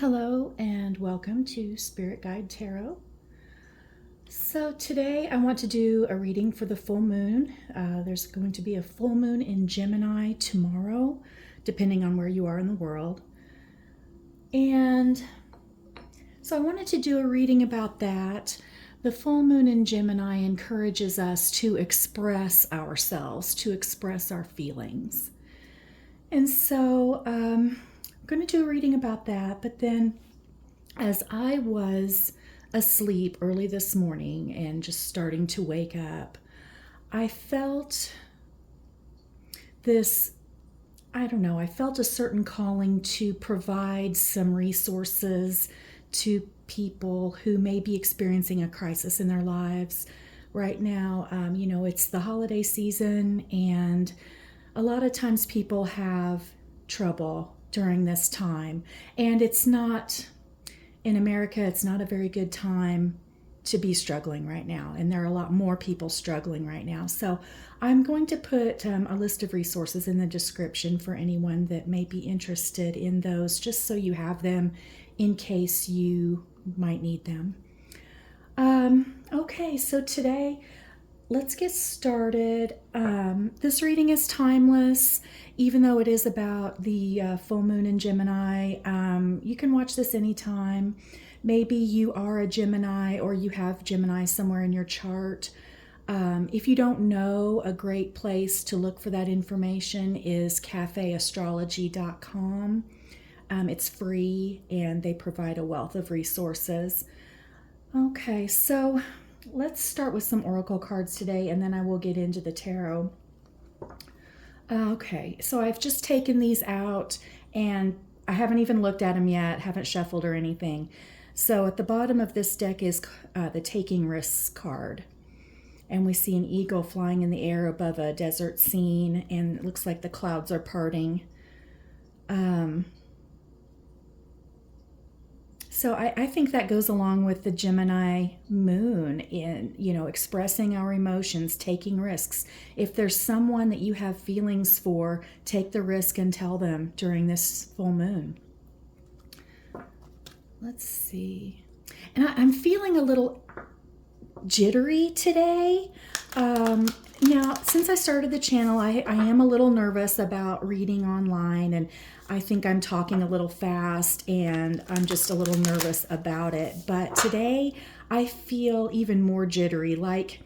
Hello and welcome to Spirit Guide Tarot. So today I want to do a reading for the full moon. There's going to be a full moon in Gemini tomorrow, depending on where you are in the world. And so I wanted to do a reading about that. The full moon in Gemini encourages us to express ourselves, to express our feelings. And so I'm going to do a reading about that, but then as I was asleep early this morning and just starting to wake up, I felt I felt a certain calling to provide some resources to people who may be experiencing a crisis in their lives right now. It's the holiday season, and a lot of times people have trouble during this time, and in America, it's not a very good time to be struggling right now, and there are a lot more people struggling right now. So I'm going to put a list of resources in the description for anyone that may be interested in those, just so you have them in case you might need them. Okay, so today, let's get started. This reading is timeless, even though it is about the full moon in Gemini. You can watch this anytime. Maybe you are a Gemini or you have Gemini somewhere in your chart. If you don't know, a great place to look for that information is cafeastrology.com. It's free and they provide a wealth of resources. Okay, so let's start with some oracle cards today, and then I will get into the tarot. Okay, so I've just taken these out, and I haven't even looked at them yet, haven't shuffled or anything. So at the bottom of this deck is the Taking Risks card. And we see an eagle flying in the air above a desert scene, and it looks like the clouds are parting. So I think that goes along with the Gemini moon in, expressing our emotions, taking risks. If there's someone that you have feelings for, take the risk and tell them during this full moon. Let's see. And I'm feeling a little jittery today. Now, since I started the channel, I am a little nervous about reading online, and I think I'm talking a little fast, and I'm just a little nervous about it. But today, I feel even more jittery, like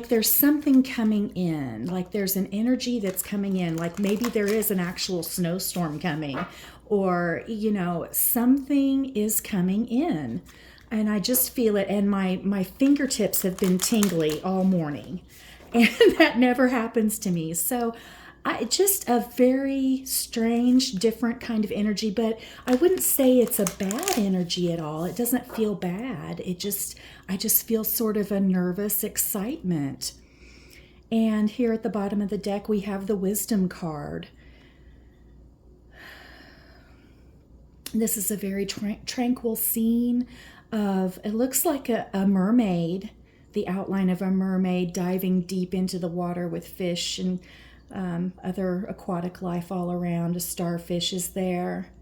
there's something coming in, like there's an energy that's coming in, like maybe there is an actual snowstorm coming, or, something is coming in. And I just feel it, and my fingertips have been tingly all morning. And that never happens to me. So just a very strange, different kind of energy, but I wouldn't say it's a bad energy at all. It doesn't feel bad. I just feel sort of a nervous excitement. And here at the bottom of the deck, we have the Wisdom card. This is a very tranquil scene of, it looks like a mermaid, the outline of a mermaid diving deep into the water with fish and other aquatic life all around. A starfish is there.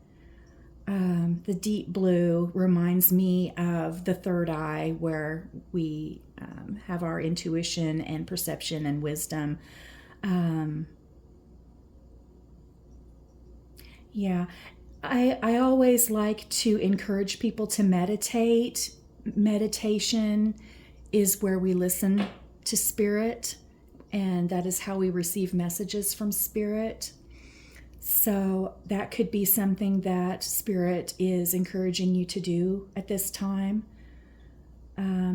The deep blue reminds me of the third eye, where we have our intuition and perception and wisdom. Yeah. I always like to encourage people to meditate. Meditation is where we listen to spirit, and that is how we receive messages from spirit. So that could be something that spirit is encouraging you to do at this time.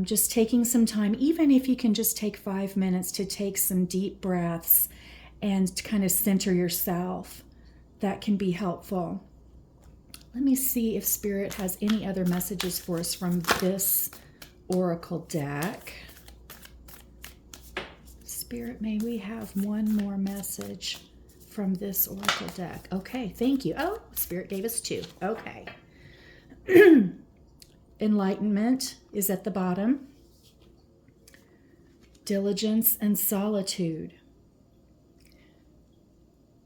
Just taking some time, even if you can just take 5 minutes to take some deep breaths and to kind of center yourself, that can be helpful. Let me see if Spirit has any other messages for us from this oracle deck. Spirit, may we have one more message from this oracle deck? Okay, thank you. Oh, Spirit gave us 2. Okay. Enlightenment is at the bottom. Diligence and solitude.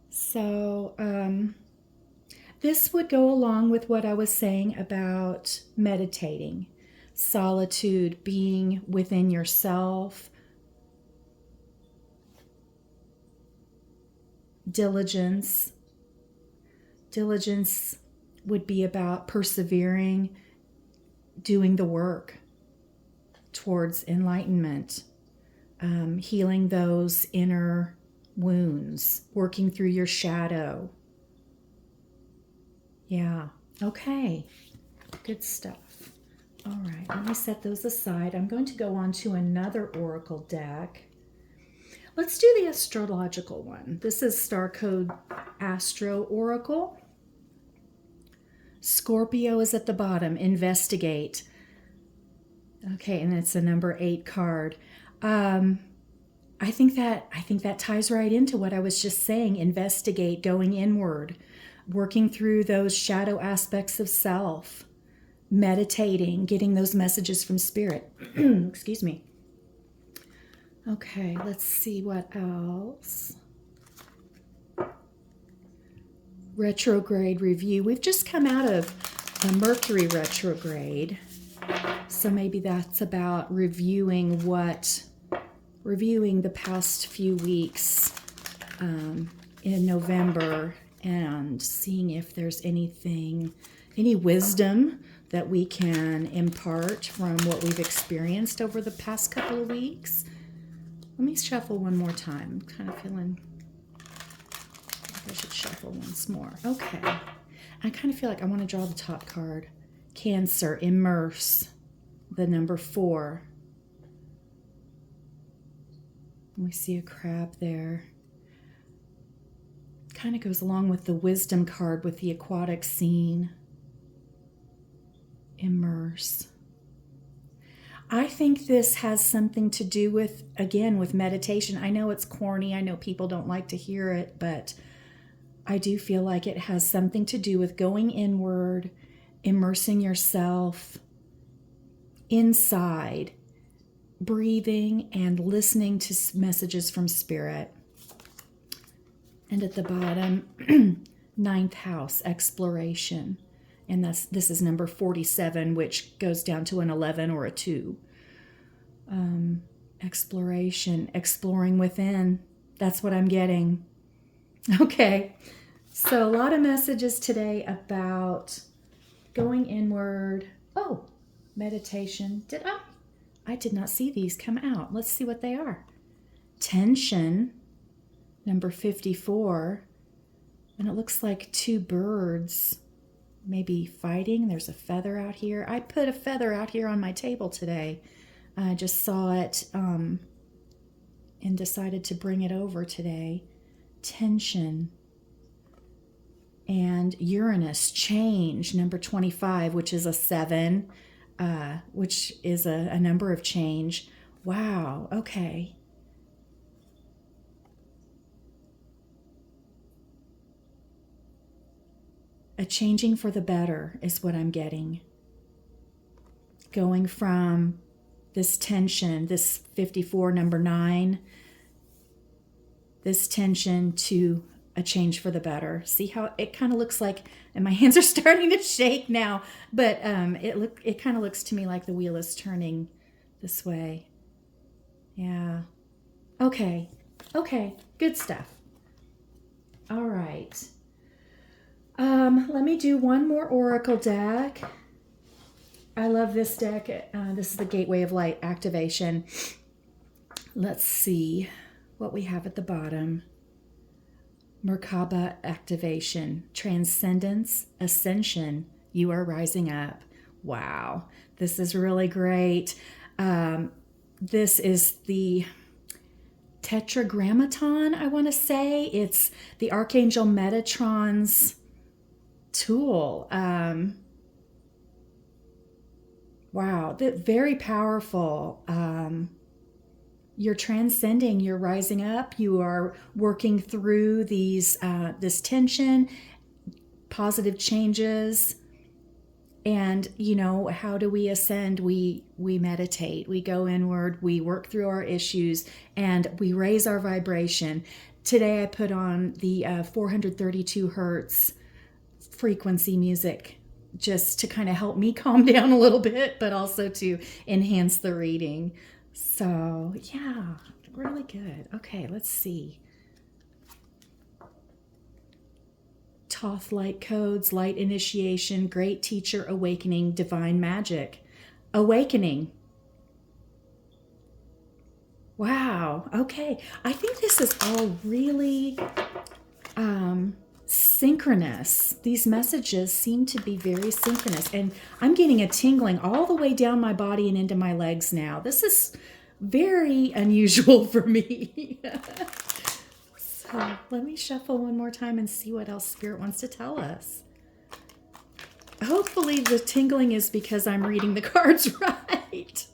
So, this would go along with what I was saying about meditating, solitude, being within yourself, diligence. Diligence would be about persevering, doing the work towards enlightenment, healing those inner wounds, working through your shadow. Yeah, okay, good stuff. All right, let me set those aside. I'm going to go on to another oracle deck. Let's do the astrological one. This is Star Code Astro Oracle. Scorpio is at the bottom. Investigate. Okay, and it's a number 8 card. I think that ties right into what I was just saying. Investigate, going inward, working through those shadow aspects of self, meditating, getting those messages from spirit. Excuse me. Okay, let's see what else. Retrograde review. We've just come out of a Mercury retrograde. So maybe that's about reviewing the past few weeks in November and seeing if there's any wisdom that we can impart from what we've experienced over the past couple of weeks. Let me shuffle one more time. I'm kind of feeling I should shuffle once more. Okay. I kind of feel like I want to draw the top card. Cancer, immerse, the number 4. We see a crab there. Kind of goes along with the wisdom card with the aquatic scene. Immerse. I think this has something to do with, again, with meditation. I know it's corny. I know people don't like to hear it, but I do feel like it has something to do with going inward, immersing yourself inside, breathing, and listening to messages from spirit. And at the bottom, 9th house, exploration. And this is number 47, which goes down to an 11 or a 2. Exploration, exploring within. That's what I'm getting. Okay, so a lot of messages today about going inward. Oh, meditation. I did not see these come out. Let's see what they are. Tension, number 54. And it looks like 2 birds maybe fighting. There's a feather out here. I put a feather out here on my table today. I just saw it and decided to bring it over today. Tension. And Uranus, change, number 25, which is a 7, which is a number of change. Wow, okay. A changing for the better is what I'm getting. Going from this tension, this 54, number 9, this tension to a change for the better. See how it kind of looks like, and my hands are starting to shake now, but it kind of looks to me like the wheel is turning this way. Yeah. Okay, good stuff. All right. Let me do one more oracle deck. I love this deck. This is the Gateway of Light activation. Let's see what we have at the bottom. Merkaba activation, transcendence, ascension. You are rising up. Wow, this is really great. This is the Tetragrammaton, I want to say. It's the Archangel Metatron's tool. Wow, very powerful. You're transcending, you're rising up, you are working through this tension, positive changes. And, how do we ascend? We meditate, we go inward, we work through our issues, and we raise our vibration. Today I put on the 432 hertz frequency music just to kind of help me calm down a little bit, but also to enhance the reading. So yeah, really good. Okay, let's see. Thoth light codes, light initiation, great teacher, awakening, divine magic. Awakening. Wow. Okay. I think this is all really synchronous. These messages seem to be very synchronous. And I'm getting a tingling all the way down my body and into my legs now. This is very unusual for me. So let me shuffle one more time and see what else Spirit wants to tell us. Hopefully the tingling is because I'm reading the cards right.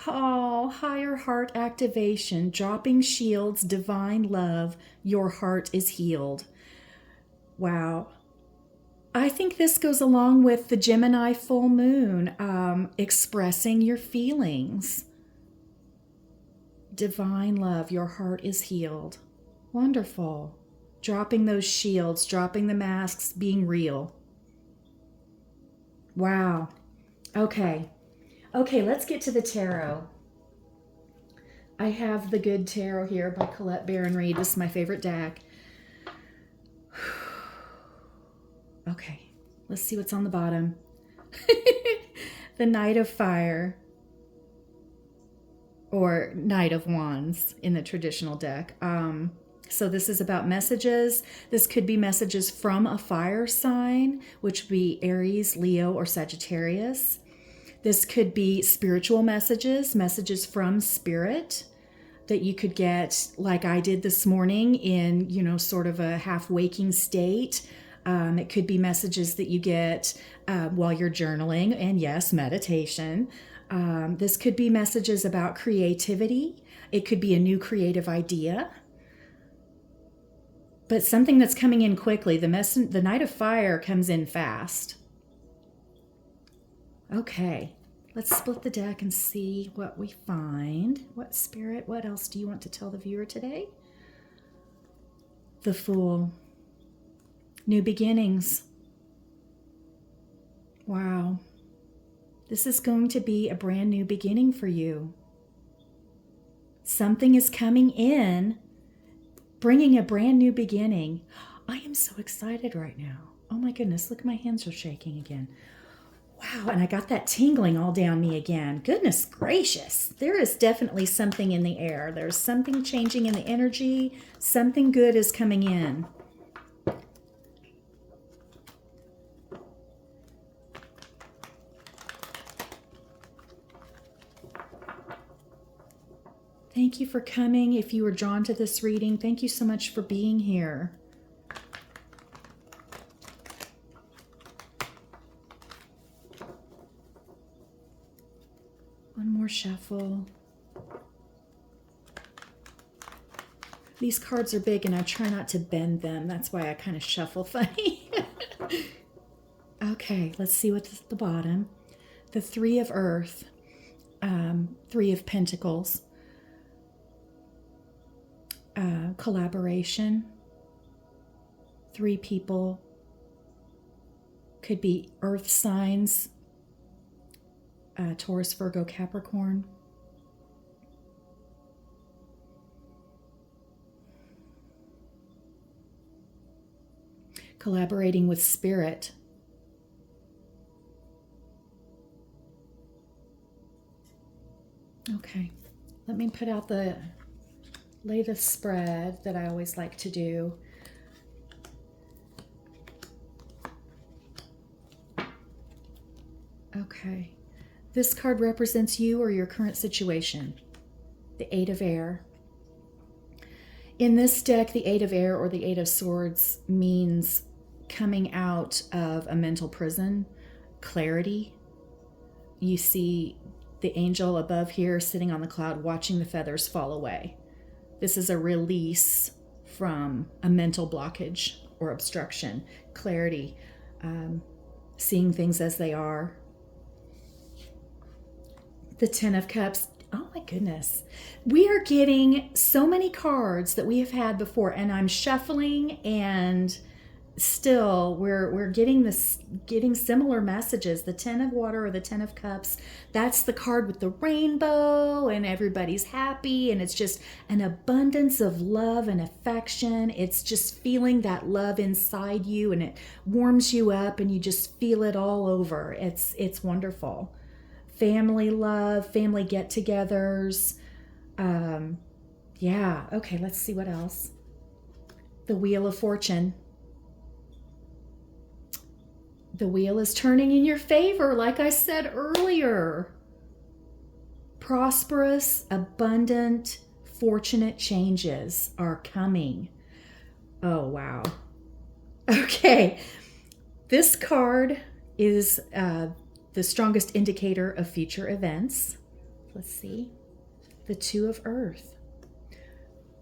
Oh, higher heart activation, dropping shields, divine love, your heart is healed. Wow. I think this goes along with the Gemini full moon, expressing your feelings. Divine love, your heart is healed. Wonderful. Dropping those shields, dropping the masks, being real. Wow. Okay. Okay, let's get to the tarot. I have the Good Tarot here by Colette Baron Reed. This is my favorite deck. Okay, let's see what's on the bottom. The Knight of Fire, or Knight of Wands in the traditional deck. So this is about messages. This could be messages from a fire sign, which would be Aries, Leo, or Sagittarius. This could be spiritual messages, messages from spirit that you could get like I did this morning in, you know, sort of a half waking state. It could be messages that you get while you're journaling, and yes, meditation. This could be messages about creativity. It could be a new creative idea, but something that's coming in quickly. The Knight of Fire comes in fast. Okay, let's split the deck and see what we find. What Spirit, what else do you want to tell the viewer today? The Fool. New beginnings. Wow. This is going to be a brand new beginning for you. Something is coming in, bringing a brand new beginning. I am so excited right now. Oh my goodness, look, my hands are shaking again. Wow, and I got that tingling all down me again. Goodness gracious. There is definitely something in the air. There's something changing in the energy. Something good is coming in. Thank you for coming. If you were drawn to this reading, thank you so much for being here. One more shuffle. These cards are big and I try not to bend them. That's why I kind of shuffle funny. Okay, let's see what's at the bottom. The Three of Earth, Three of Pentacles. Collaboration. Three people. Could be earth signs. Taurus, Virgo, Capricorn. Collaborating with spirit. Okay, let me put out the latest spread that I always like to do. Okay, this card represents you or your current situation. The Eight of Air. In this deck, the Eight of Air or the Eight of Swords means coming out of a mental prison, clarity. You see the angel above here sitting on the cloud watching the feathers fall away. This is a release from a mental blockage or obstruction, clarity, seeing things as they are. The Ten of Cups. Oh my goodness. We are getting so many cards that we have had before, and I'm shuffling and still we're getting similar messages. The 10 of water or the 10 of cups, that's the card with the rainbow and everybody's happy, and it's just an abundance of love and affection. It's just feeling that love inside you, and it warms you up and you just feel it all over. It's wonderful. Family love, family get-togethers. Yeah, okay, let's see what else. The Wheel of Fortune. The wheel is turning in your favor, like I said earlier. Prosperous, abundant, fortunate changes are coming. Oh, wow. Okay. This card is the strongest indicator of future events. Let's see. The Two of Earth.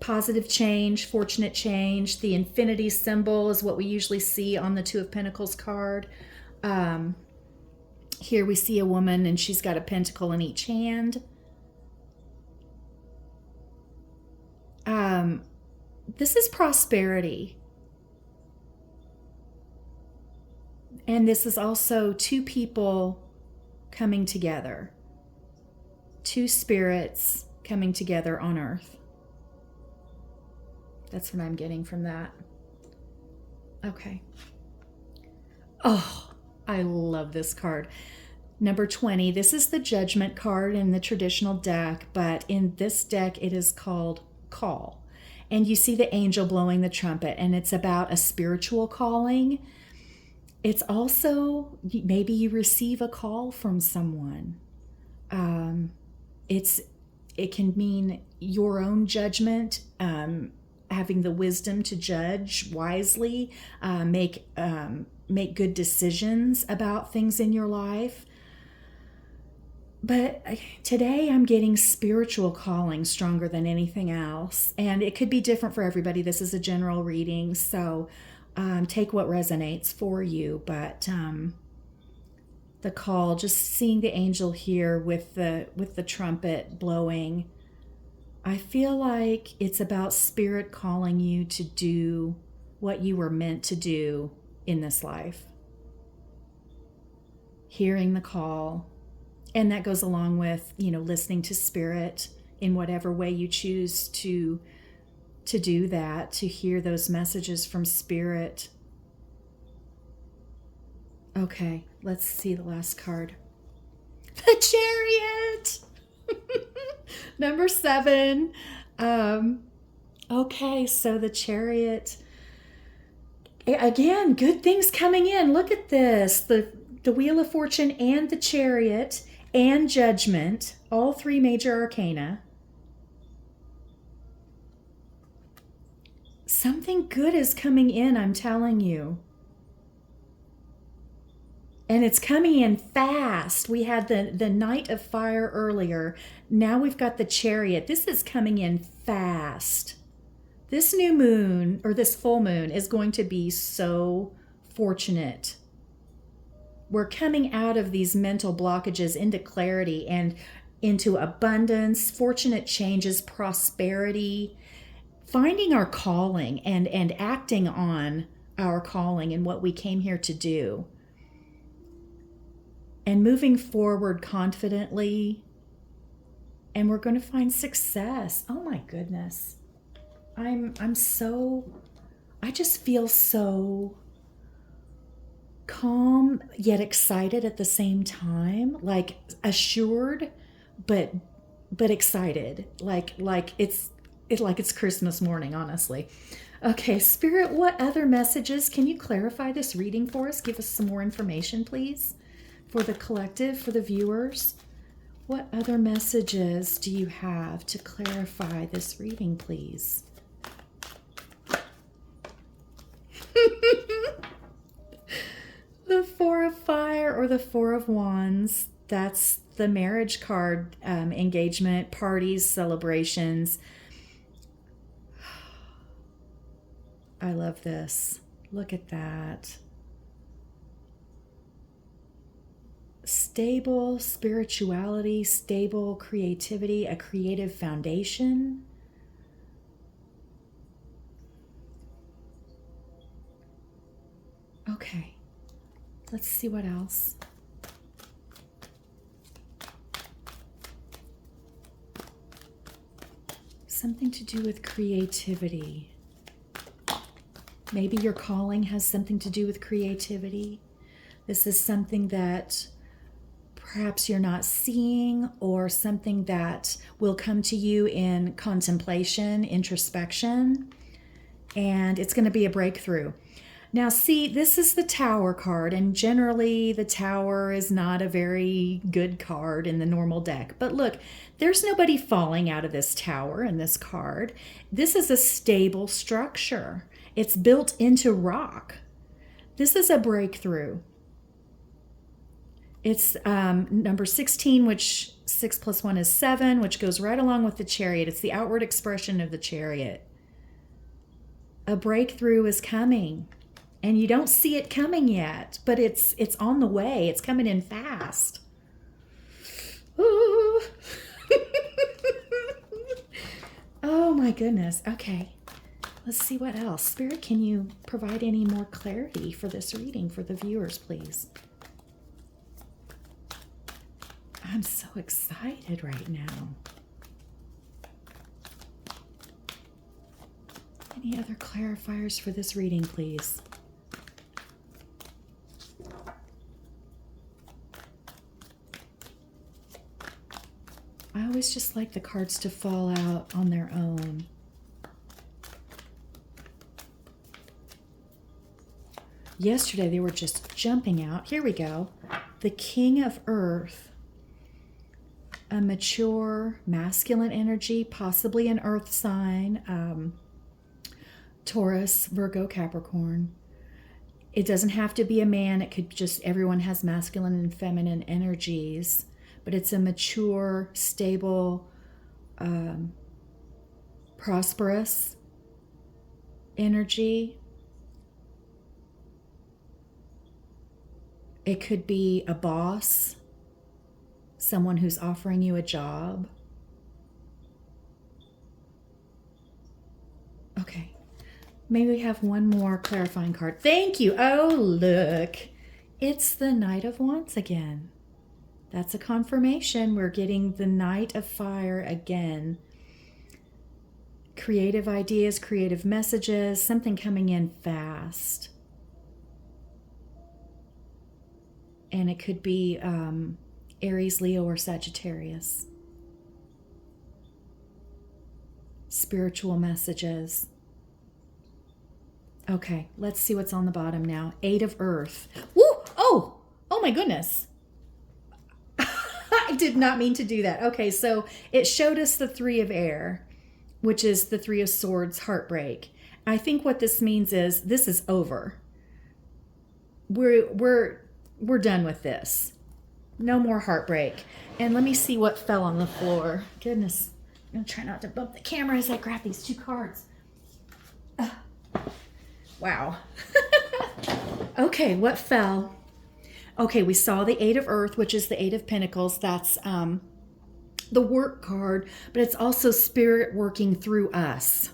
Positive change, fortunate change. The infinity symbol is what we usually see on the Two of Pentacles card. Here we see a woman and she's got a pentacle in each hand. This is prosperity. And this is also two people coming together. Two spirits coming together on earth. That's what I'm getting from that. Okay. Oh, I love this card. Number 20. This is the Judgment card in the traditional deck, but in this deck it is called Call. And you see the angel blowing the trumpet, and it's about a spiritual calling. It's also, maybe you receive a call from someone. It can mean your own judgment, having the wisdom to judge wisely, make good decisions about things in your life. But today I'm getting spiritual calling stronger than anything else. And it could be different for everybody. This is a general reading, so take what resonates for you. But the call, just seeing the angel here with the trumpet blowing, I feel like it's about spirit calling you to do what you were meant to do in this life. Hearing the call. And that goes along with, listening to spirit in whatever way you choose to do that, to hear those messages from spirit. Okay, let's see the last card. The Chariot! Number 7. Okay, so the Chariot. Again, good things coming in. Look at this. The Wheel of Fortune and the Chariot and Judgment, all 3 major arcana. Something good is coming in, I'm telling you. And it's coming in fast. We had the Knight of Fire earlier. Now we've got the Chariot. This is coming in fast. This new moon, or this full moon, is going to be so fortunate. We're coming out of these mental blockages into clarity and into abundance, fortunate changes, prosperity, finding our calling and acting on our calling and what we came here to do. And moving forward confidently. And we're going to find success. Oh my goodness. I just feel so calm yet excited at the same time, like assured but excited, like it's Christmas morning, honestly. Okay, Spirit, what other messages can you clarify this reading for us? Give us some more information, please, for the collective, for the viewers. What other messages do you have to clarify this reading, please? The Four of Fire or the Four of Wands, that's the marriage card, engagement, parties, celebrations. I love this. Look at that. Stable spirituality, stable creativity, a creative foundation. Let's see what else. Something to do with creativity. Maybe your calling has something to do with creativity. This is something that perhaps you're not seeing, or something that will come to you in contemplation, introspection, and it's going to be a breakthrough. Now, see, this is the Tower card, and generally the Tower is not a very good card in the normal deck. But look, there's nobody falling out of this Tower in this card. This is a stable structure. It's built into rock. This is a breakthrough. It's number 16, which 6 + 1 is 7, which goes right along with the Chariot. It's the outward expression of the Chariot. A breakthrough is coming. And you don't see it coming yet, but it's on the way. It's coming in fast. Ooh. Oh my goodness. Okay. Let's see what else. Spirit, can you provide any more clarity for this reading for the viewers, please? I'm so excited right now. Any other clarifiers for this reading, please? I always just like the cards to fall out on their own. Yesterday they were just jumping out. Here we go. The King of Earth. A mature masculine energy, possibly an earth sign. Taurus, Virgo, Capricorn. It doesn't have to be a man. It could just, everyone has masculine and feminine energies. But it's a mature, stable, prosperous energy. It could be a boss, someone who's offering you a job. Okay, maybe we have one more clarifying card. Thank you. Oh, look, it's the Knight of Wands again. That's a confirmation. We're getting the Knight of Fire again. Creative ideas, creative messages, something coming in fast. And it could be Aries, Leo, or Sagittarius. Spiritual messages. Okay, let's see what's on the bottom now. 8 of Earth. Woo! Oh my goodness. I did not mean to do that. Okay, so it showed us the 3 of Air, which is the 3 of Swords, heartbreak. I think what this means is this is over. We're done with this. No more heartbreak. And let me see what fell on the floor. Goodness, I'm gonna try not to bump the camera as I grab these 2 cards. Wow. Okay, what fell? Okay, we saw the 8 of Earth, which is the 8 of Pentacles. That's the work card, but it's also spirit working through us,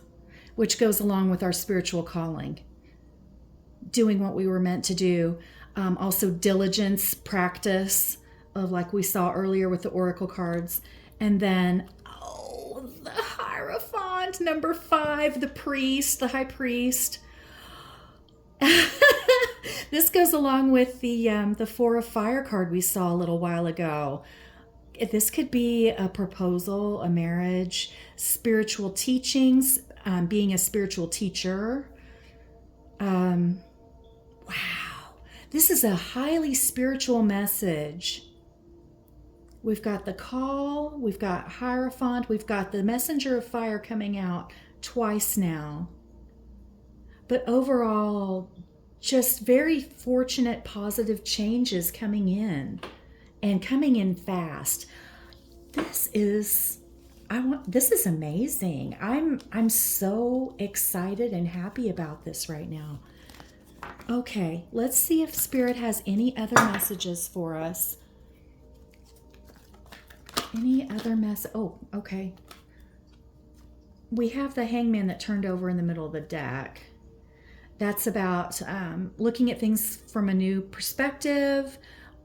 which goes along with our spiritual calling. Doing what we were meant to do. Also diligence, practice, like we saw earlier with the Oracle cards. And then, the Hierophant, number 5, the priest, the high priest. This goes along with the 4 of Fire card we saw a little while ago. This could be a proposal, a marriage, spiritual teachings, being a spiritual teacher. Wow. This is a highly spiritual message. We've got the call, we've got Hierophant, we've got the messenger of fire coming out twice now. But overall, just very fortunate, positive changes coming in and coming in fast. This is amazing. I'm so excited and happy about this right now. Okay, let's see if Spirit has any other messages for us. Any other oh, okay. We have the Hangman that turned over in the middle of the deck. That's about looking at things from a new perspective,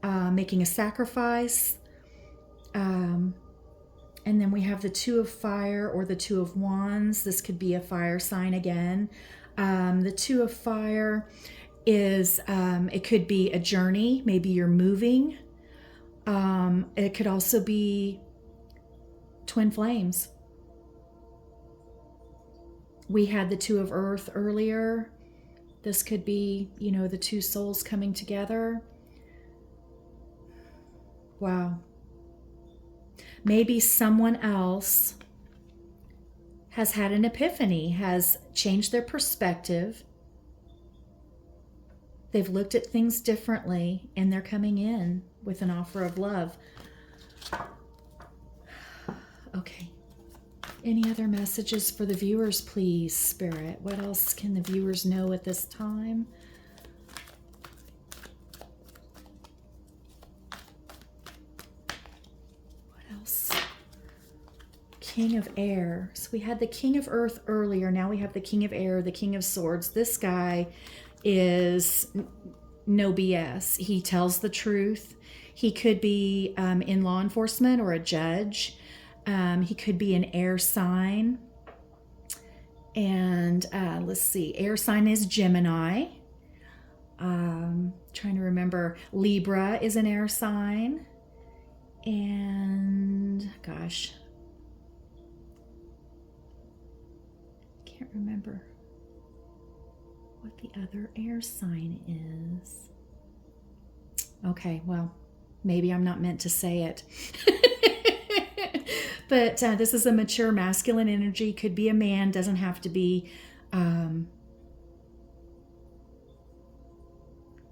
making a sacrifice. And then we have the Two of Fire or the Two of Wands. This could be a fire sign again. The Two of Fire is, it could be a journey. Maybe you're moving. It could also be twin flames. We had the Two of Earth earlier. This could be, you know, the two souls coming together. Wow. Maybe someone else has had an epiphany, has changed their perspective. They've looked at things differently, and they're coming in with an offer of love. Okay. Any other messages for the viewers, please, Spirit? What else can the viewers know at this time? What else? King of Air. So we had the King of Earth earlier. Now we have the King of Air, the King of Swords. This guy is no BS. He tells the truth. He could be in law enforcement or a judge. He could be an air sign. And let's see, air sign is Gemini. Trying to remember, Libra is an air sign. And gosh, can't remember what the other air sign is. Okay, well, maybe I'm not meant to say it. But this is a mature masculine energy. Could be a man, doesn't have to be.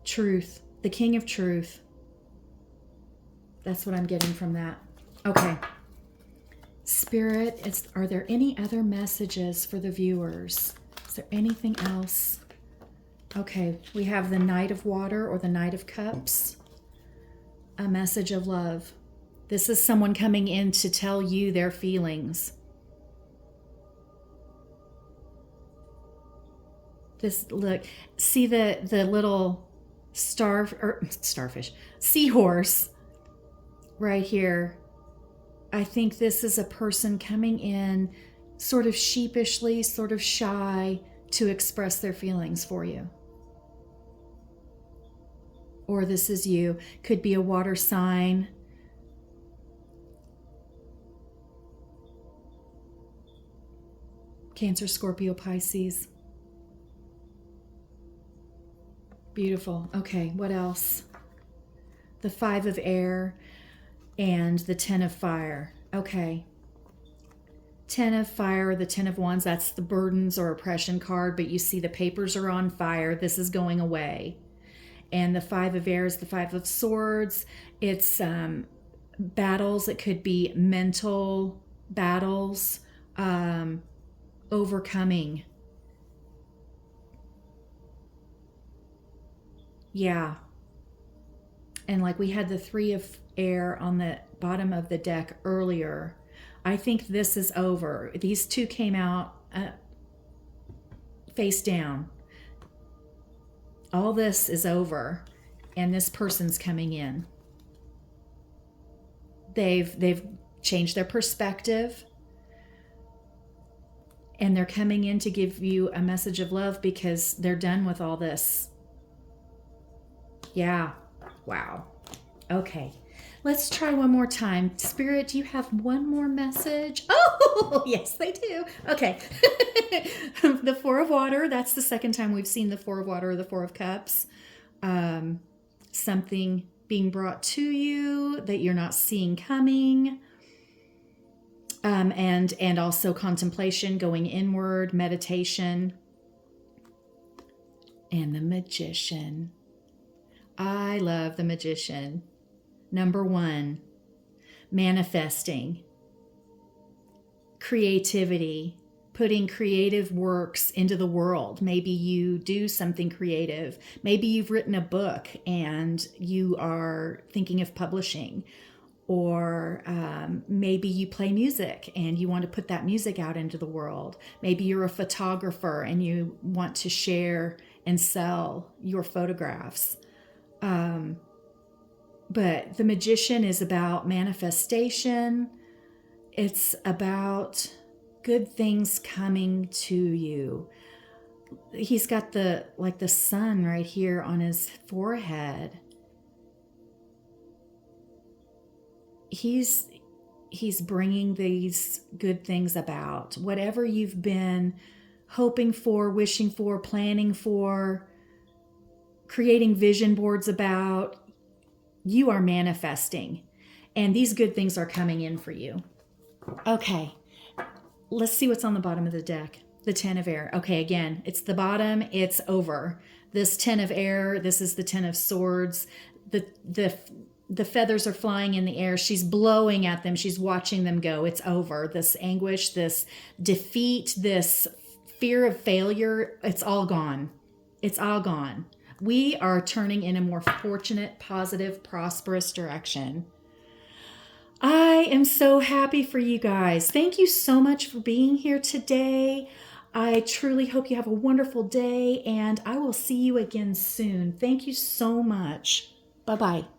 Truth, the King of Truth. That's what I'm getting from that. Okay. Spirit, are there any other messages for the viewers? Is there anything else? Okay, we have the Knight of Water or the Knight of Cups. A message of love. This is someone coming in to tell you their feelings. This, look, see the little starfish, seahorse right here. I think this is a person coming in sort of sheepishly, sort of shy to express their feelings for you. Or this is you. Could be a water sign. Cancer, Scorpio, Pisces. Beautiful. Okay, what else? The Five of Air and the Ten of Fire. Okay. Ten of Fire, the Ten of Wands, that's the burdens or oppression card, but you see the papers are on fire. This is going away. And the Five of Air is the Five of Swords. It's battles. It could be mental battles, overcoming. Yeah. And like we had the Three of Air on the bottom of the deck earlier. I think this is over. These two came out face down. All this is over, and this person's coming in. They've changed their perspective, and they're coming in to give you a message of love because they're done with all this. Yeah. Wow. Okay. Let's try one more time. Spirit, do you have one more message? Oh, yes, they do. Okay. The Four of Water. That's the second time we've seen the Four of Water or the Four of Cups. Something being brought to you that you're not seeing coming. And also contemplation, going inward, meditation. And the Magician. I love the Magician. Number one, manifesting, creativity, putting creative works into the world. Maybe you do something creative. Maybe you've written a book and you are thinking of publishing. Or maybe you play music and you want to put that music out into the world. Maybe you're a photographer and you want to share and sell your photographs. But the Magician is about manifestation. It's about good things coming to you. He's got the sun right here on his forehead. He's bringing these good things about. Whatever you've been hoping for, wishing for, planning for, creating vision boards about, you are manifesting. And these good things are coming in for you. Okay, let's see what's on the bottom of the deck. The 10 of air. Okay, again, it's the bottom, it's over. This 10 of air, this is the 10 of swords. The feathers are flying in the air. She's blowing at them. She's watching them go. It's over. This anguish, this defeat, this fear of failure, it's all gone. It's all gone. We are turning in a more fortunate, positive, prosperous direction. I am so happy for you guys. Thank you so much for being here today. I truly hope you have a wonderful day, and I will see you again soon. Thank you so much. Bye-bye.